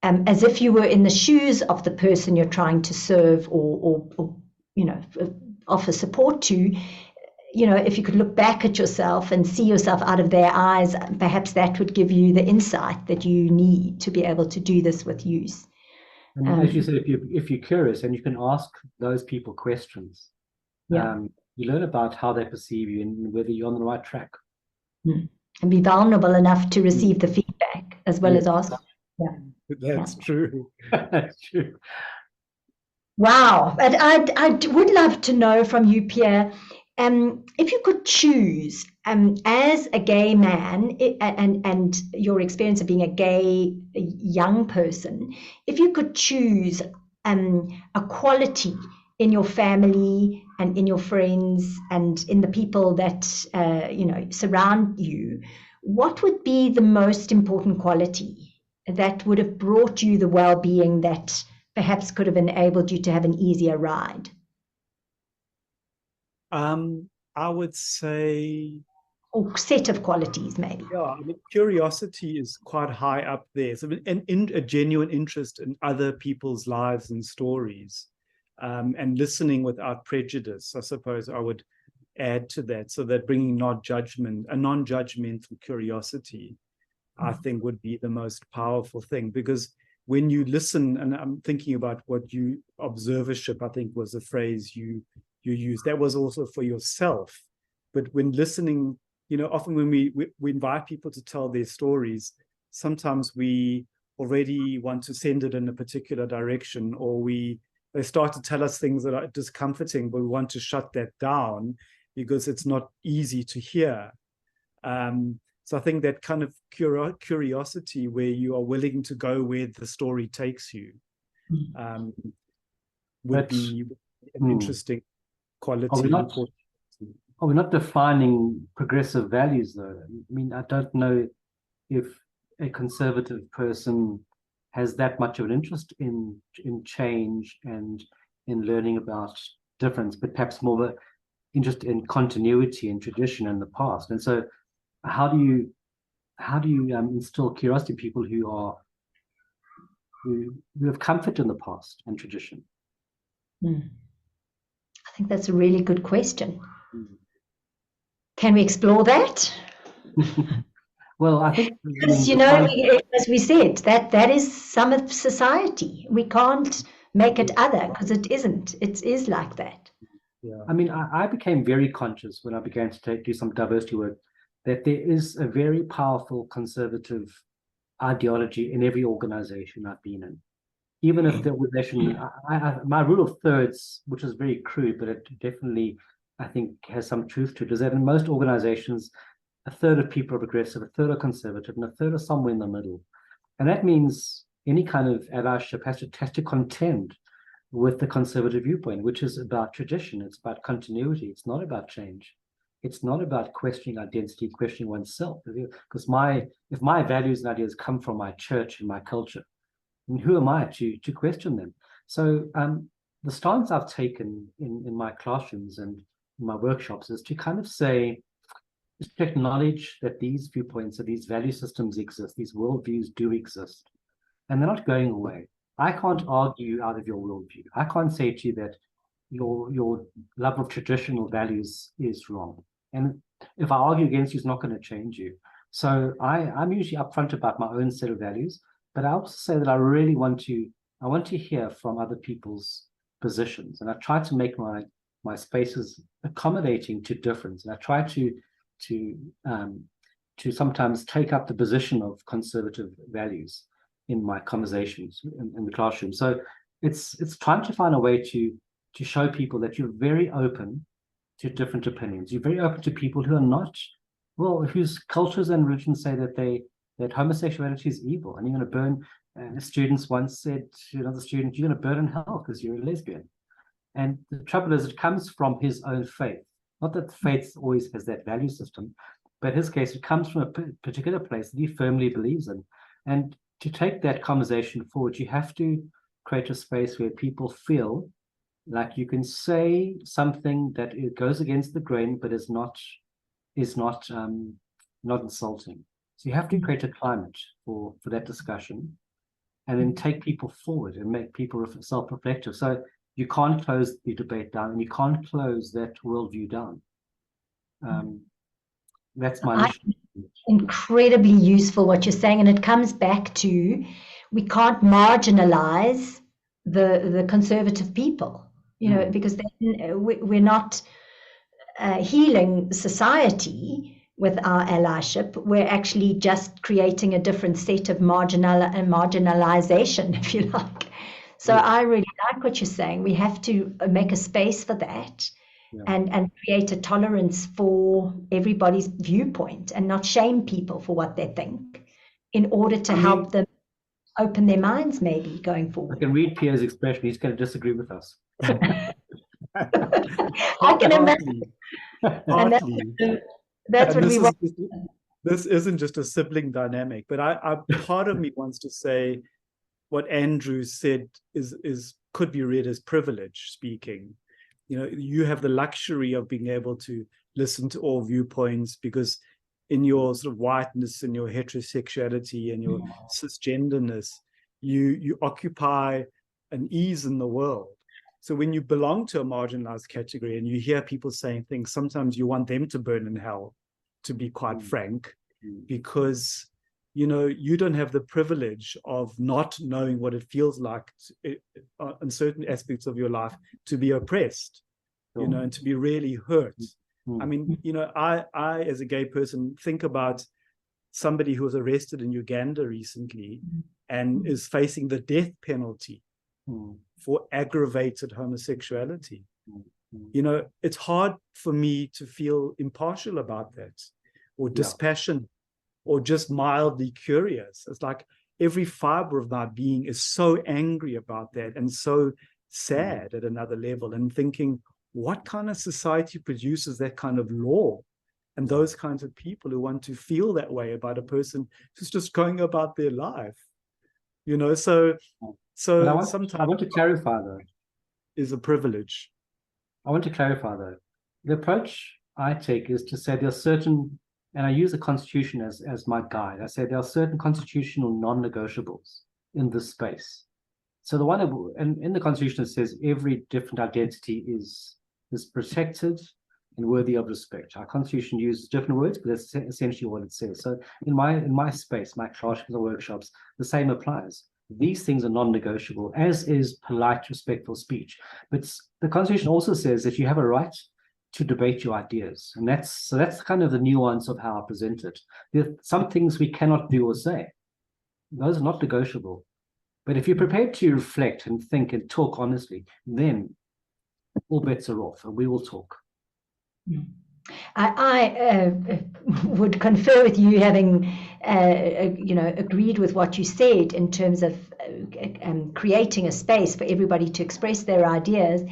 A: as if you were in the shoes of the person you're trying to serve or you know, offer support to. You know, if you could look back at yourself and see yourself out of their eyes, perhaps that would give you the insight that you need to be able to do this with use.
C: And as you said, if you're curious and you can ask those people questions, you learn about how they perceive you and whether you're on the right track.
A: And be vulnerable enough to receive the feedback as well as ask.
B: That's true.
C: That's true.
A: Wow. But I would love to know from you, Pierre, if you could choose, as a gay man, and your experience of being a gay young person, if you could choose a quality in your family and in your friends and in the people that you know, surround you, what would be the most important quality that would have brought you the well-being that perhaps could have enabled you to have an easier ride?
B: I would say,
A: or set of qualities, maybe.
B: Yeah, I mean, curiosity is quite high up there. So a genuine interest in other people's lives and stories, and listening without prejudice, I suppose I would add to that. So that bringing a non-judgmental curiosity, I think would be the most powerful thing, because when you listen, and I'm thinking about what you, observership, I think was a phrase you use, that was also for yourself. But when listening, you know, often when we invite people to tell their stories, sometimes we already want to send it in a particular direction, or they start to tell us things that are discomforting, but we want to shut that down because it's not easy to hear. So I think that kind of curiosity, where you are willing to go where the story takes you, would be an interesting quality.
C: Are we not defining progressive values, though? I mean, I don't know if a conservative person has that much of an interest in change and in learning about difference, but perhaps more of an interest in continuity and tradition in the past. And so, how do you instill curiosity in people who have comfort in the past and tradition?
A: I think that's a really good question. Can we explore that?
C: Well, I think,
A: because, you know, as we said, that is some of society. We can't make it other, because it isn't. It is like that.
C: Yeah. I mean, I became very conscious when I began to do some diversity work that there is a very powerful conservative ideology in every organization I've been in. Even if the organization, my rule of thirds, which is very crude, but it definitely, I think, has some truth to it, is that in most organizations, a third of people are progressive, a third are conservative, and a third are somewhere in the middle. And that means any kind of allyship has to contend with the conservative viewpoint, which is about tradition. It's about continuity. It's not about change. It's not about questioning identity, questioning oneself. Because if my values and ideas come from my church and my culture, and who am I to question them? So the stance I've taken in my classrooms and in my workshops is to kind of say, is to acknowledge that these viewpoints or these value systems exist, these worldviews do exist, and they're not going away. I can't argue out of your worldview. I can't say to you that your love of traditional values is wrong. And if I argue against you, it's not going to change you. So I'm usually upfront about my own set of values, but I also say that I really want to hear from other people's positions, and I try to make my spaces accommodating to difference. And I try to sometimes take up the position of conservative values in my conversations in the classroom. So it's trying to find a way to show people that you're very open to different opinions. You're very open to people who are not, well, whose cultures and religions say that homosexuality is evil, and you're going to burn. Students once said to another student, "You're going to burn in hell because you're a lesbian." And the trouble is, it comes from his own faith. Not that faith always has that value system, but in his case, it comes from a particular place that he firmly believes in. And to take that conversation forward, you have to create a space where people feel like you can say something that it goes against the grain, but is not insulting. So you have to create a climate for that discussion, and then take people forward and make people self-reflective. So you can't close the debate down, and you can't close that worldview down. That's my mission.
A: Incredibly useful what you're saying, and it comes back to, we can't marginalize the conservative people, because then we're not healing society with our allyship. We're actually just creating a different set of marginalization, if you like. So yes. I really like what you're saying. We have to make a space for that. Yeah. And create a tolerance for everybody's viewpoint, and not shame people for what they think, in order to help them open their minds maybe going forward.
C: I can read Pierre's expression. He's going to disagree with us.
A: I can imagine. That's what we want.
B: This isn't just a sibling dynamic, but I part of me wants to say what Andrew said could be read as privilege speaking. You have the luxury of being able to listen to all viewpoints, because in your sort of whiteness and your heterosexuality and your cisgenderness, you occupy an ease in the world. So when you belong to a marginalized category and you hear people saying things, sometimes you want them to burn in hell, to be quite frank, because you don't have the privilege of not knowing what it feels like in certain aspects of your life to be oppressed, and to be really hurt. I mean, I as a gay person think about somebody who was arrested in Uganda recently and is facing the death penalty for aggravated homosexuality. It's hard for me to feel impartial about that, or dispassionate, or just mildly curious. It's like every fiber of my being is so angry about that, and so sad at another level, and thinking, what kind of society produces that kind of law and those kinds of people who want to feel that way about a person who's just going about their life? So sometimes
C: I want to clarify, though.
B: Is a privilege.
C: I want to clarify, though. The approach I take is to say there are certain, and I use the Constitution as my guide. I say there are certain constitutional non-negotiables in this space. So the one, and in the Constitution, it says every different identity is protected and worthy of respect. Our Constitution uses different words, but that's essentially what it says. So in my space, my classrooms or workshops, the same applies. These things are non-negotiable, as is polite, respectful speech. But the Constitution also says that you have a right to debate your ideas. And that's kind of the nuance of how I present it. There are some things we cannot do or say. Those are not negotiable. But if you're prepared to reflect and think and talk honestly, then all bets are off and we will talk.
A: I would confer with you, having agreed with what you said in terms of creating a space for everybody to express their ideas.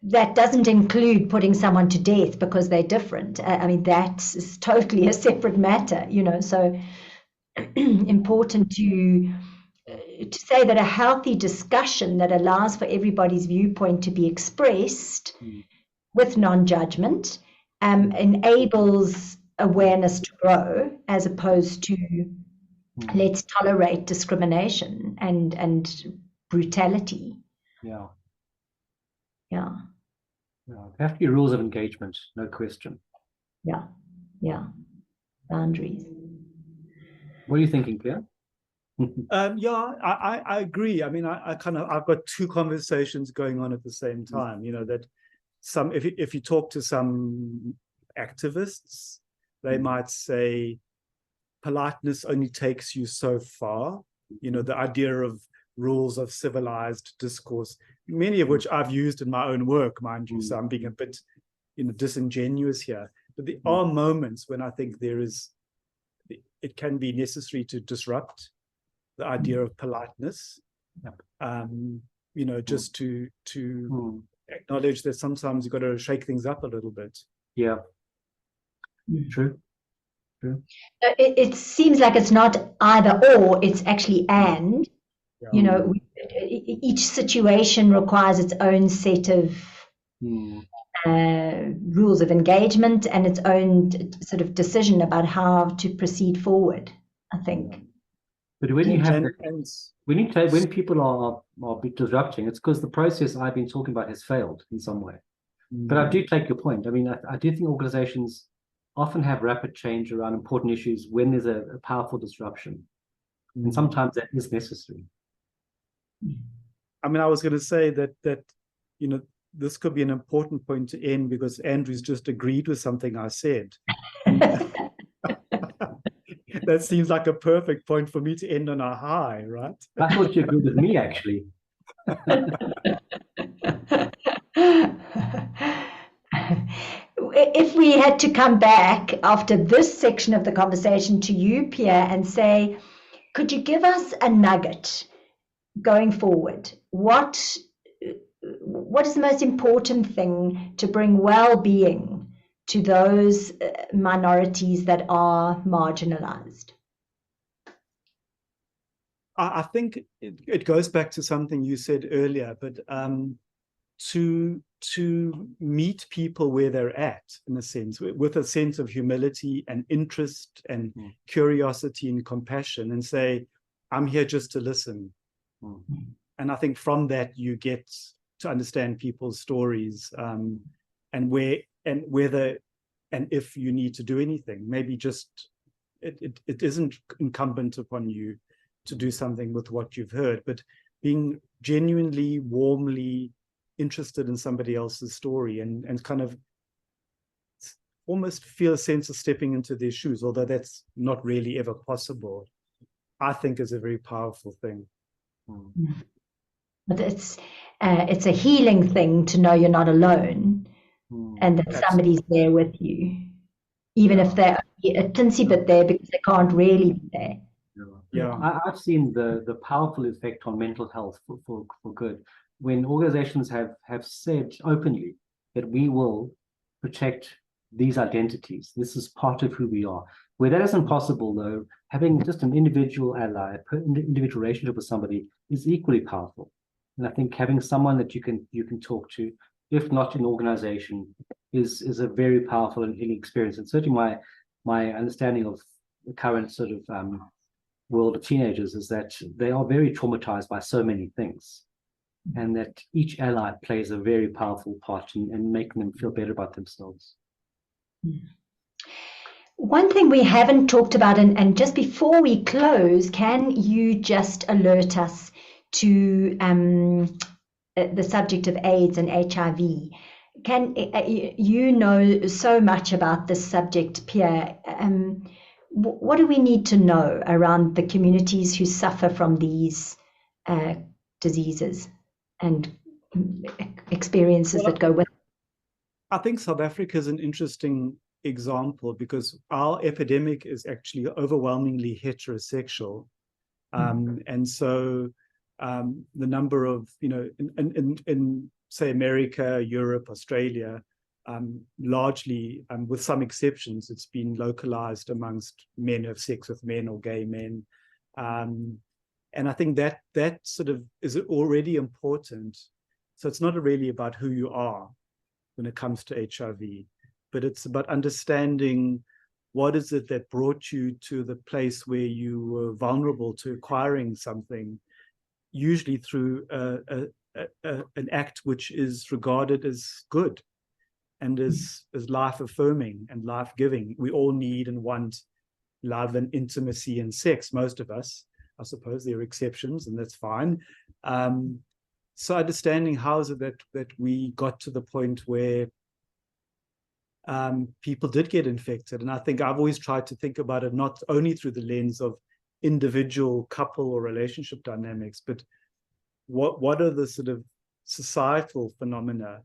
A: That doesn't include putting someone to death because they're different. I mean, that's totally a separate matter, so important to say that a healthy discussion that allows for everybody's viewpoint to be expressed with non-judgment enables awareness to grow, as opposed to let's tolerate discrimination and brutality.
C: Yeah.
A: Yeah.
C: There have to be rules of engagement, no question.
A: Yeah. Boundaries.
C: What are you thinking, Pierre?
B: I agree. I mean, I've got two conversations going on at the same time. That if you talk to some activists, they might say politeness only takes you so far. The idea of rules of civilized discourse, many of which I've used in my own work, mind you, so I'm being a bit disingenuous here. But there are moments when I think it can be necessary to disrupt the idea of politeness. Just to acknowledge that sometimes you've got to shake things up a little bit.
C: Yeah. True.
A: It seems like it's not either or, it's actually and. Each situation requires its own set of rules of engagement and its own sort of decision about how to proceed forward, I think.
C: But when you have when people are disrupting, it's because the process I've been talking about has failed in some way. But I do take your point. I mean, I do think organizations often have rapid change around important issues when there's a powerful disruption. And sometimes that is necessary.
B: I mean, I was going to say that this could be an important point to end, because Andrew's just agreed with something I said. That seems like a perfect point for me to end on a high, right?
C: I thought you agreed with me, actually.
A: If we had to come back after this section of the conversation to you, Pierre, and say, could you give us a nugget going forward? What is the most important thing to bring well-being to those minorities that are marginalized?
B: I think it goes back to something you said earlier, but to meet people where they're at, in a sense, with a sense of humility and interest and curiosity and compassion, and say, I'm here just to listen. And I think from that you get to understand people's stories, and whether and if you need to do anything. Maybe just it isn't incumbent upon you to do something with what you've heard, but being genuinely, warmly interested in somebody else's story, and kind of almost feel a sense of stepping into their shoes, although that's not really ever possible, I think is a very powerful thing.
A: But it's a healing thing to know you're not alone, and that somebody's there with you, even if they're a teensy bit there because they can't really be there.
C: I've seen the powerful effect on mental health for good when organizations have said openly that we will protect these identities. This is part of who we are. Where that isn't possible, though, having just an individual ally, individual relationship with somebody is equally powerful. And I think having someone that you can talk to, if not an organization, is a very powerful and healing experience. And certainly my understanding of the current sort of world of teenagers is that they are very traumatized by so many things, and that each ally plays a very powerful part in making them feel better about themselves.
A: One thing we haven't talked about, and just before we close, can you just alert us to the subject of AIDS and HIV? you know so much about this subject, Pierre. What do we need to know around the communities who suffer from these diseases and experiences that go with it?
B: I think South Africa is an interesting example because our epidemic is actually overwhelmingly heterosexual. And so the number of, in say, America, Europe, Australia, largely, with some exceptions, it's been localized amongst men who have sex with men or gay men. And I think that sort of is already important. So it's not really about who you are when it comes to HIV, but it's about understanding what is it that brought you to the place where you were vulnerable to acquiring something, usually through an act which is regarded as good and as life-affirming and life-giving. We all need and want love and intimacy and sex, most of us. I suppose there are exceptions, and that's fine. So understanding how is it that we got to the point where people did get infected. And I think I've always tried to think about it not only through the lens of individual couple or relationship dynamics, but what are the sort of societal phenomena?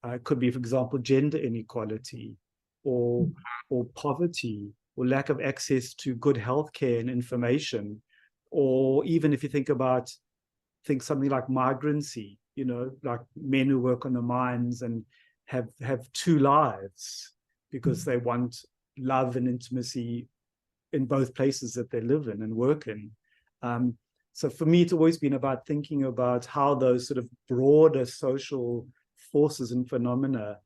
B: It could be, for example, gender inequality or poverty or lack of access to good healthcare and information. Or even if you think something like migrancy, like men who work on the mines and have two lives because they want love and intimacy in both places that they live in and work in. So for me, it's always been about thinking about how those sort of broader social forces and phenomena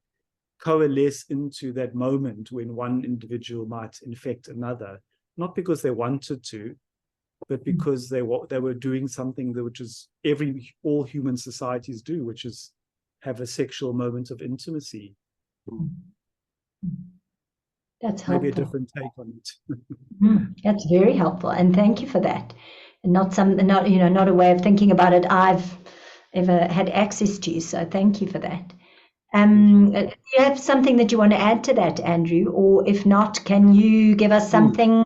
B: coalesce into that moment when one individual might infect another, not because they wanted to, but because they were doing something which is all human societies do, which is have a sexual moment of intimacy.
A: That's helpful.
B: Maybe a different take on it.
A: That's very helpful, and thank you for that. And not a way of thinking about it I've ever had access to. So thank you for that. Do you have something that you want to add to that, Andrew? Or if not, can you give us something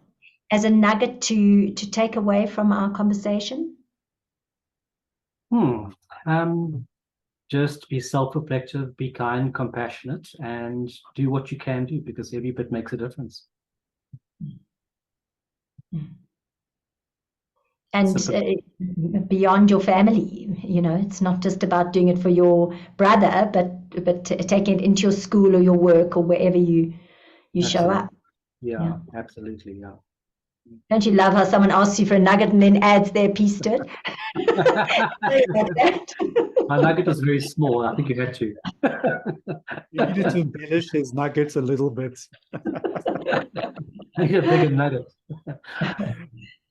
A: as a nugget to take away from our conversation?
C: Just be self-reflective, be kind, compassionate, and do what you can do, because every bit makes a difference.
A: And beyond your family, it's not just about doing it for your brother, but taking it into your school or your work or wherever you show up.
C: Yeah, absolutely, yeah.
A: Don't you love how someone asks you for a nugget and then adds their piece to it?
C: My nugget was very small. I think you had to.
B: You needed to embellish his nuggets a little bit.
C: I need a bigger nugget.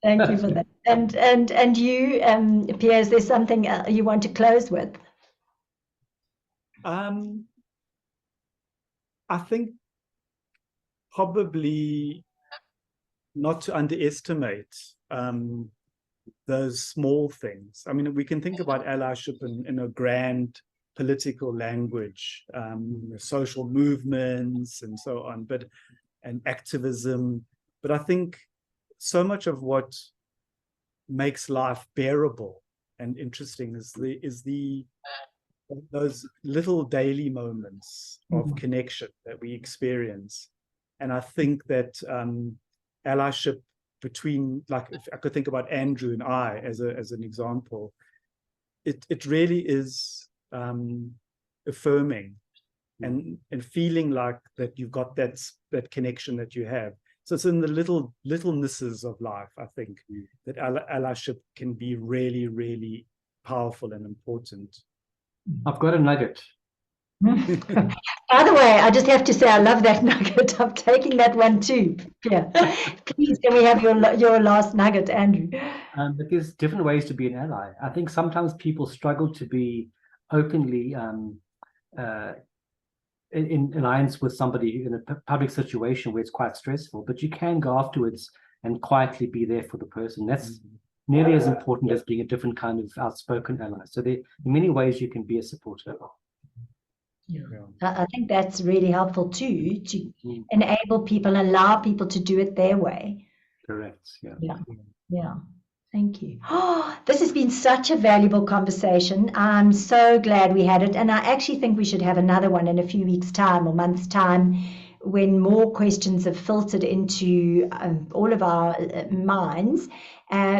A: Thank you for that. And you, Pierre, is there something you want to close with?
B: I think probably not to underestimate those small things. I mean, we can think about allyship in a grand political language, social movements and so on, and activism. But I think so much of what makes life bearable and interesting is those little daily moments of connection that we experience. And I think that allyship between, like, if I could think about Andrew and I as an example, it really is affirming and feeling like that you've got that connection that you have. So it's in the littlenesses of life, I think, that allyship can be really, really powerful and important.
C: I've got a nugget.
A: By the way, I just have to say I love that nugget. I'm taking that one too. Yeah. Please, can we have your last nugget, Andrew?
C: But there's different ways to be an ally. I think sometimes people struggle to be openly in alliance with somebody in a public situation where it's quite stressful, but you can go afterwards and quietly be there for the person. That's nearly as important as being a different kind of outspoken ally. So there are many ways you can be a supporter.
A: Yeah. I think that's really helpful too, to enable people, allow people to do it their way.
C: Correct. Yeah.
A: Yeah. Thank you. Oh, this has been such a valuable conversation. I'm so glad we had it. And I actually think we should have another one in a few weeks' time or months' time when more questions have filtered into all of our minds,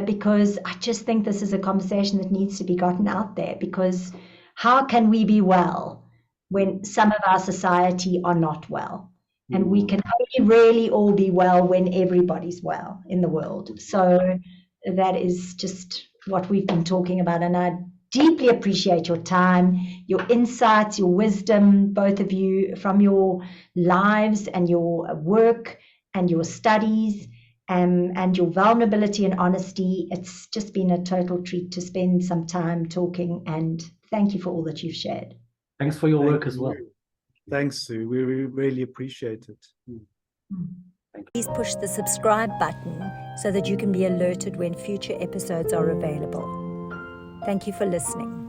A: because I just think this is a conversation that needs to be gotten out there, because how can we be well when some of our society are not well? And we can only really all be well when everybody's well in the world. So that is just what we've been talking about. And I deeply appreciate your time, your insights, your wisdom, both of you, from your lives and your work and your studies, and your vulnerability and honesty. It's just been a total treat to spend some time talking, and thank you for all that you've shared.
C: Thanks for your work as well.
B: Thanks, Sue. We really appreciate it.
A: Please push the subscribe button so that you can be alerted when future episodes are available. Thank you for listening.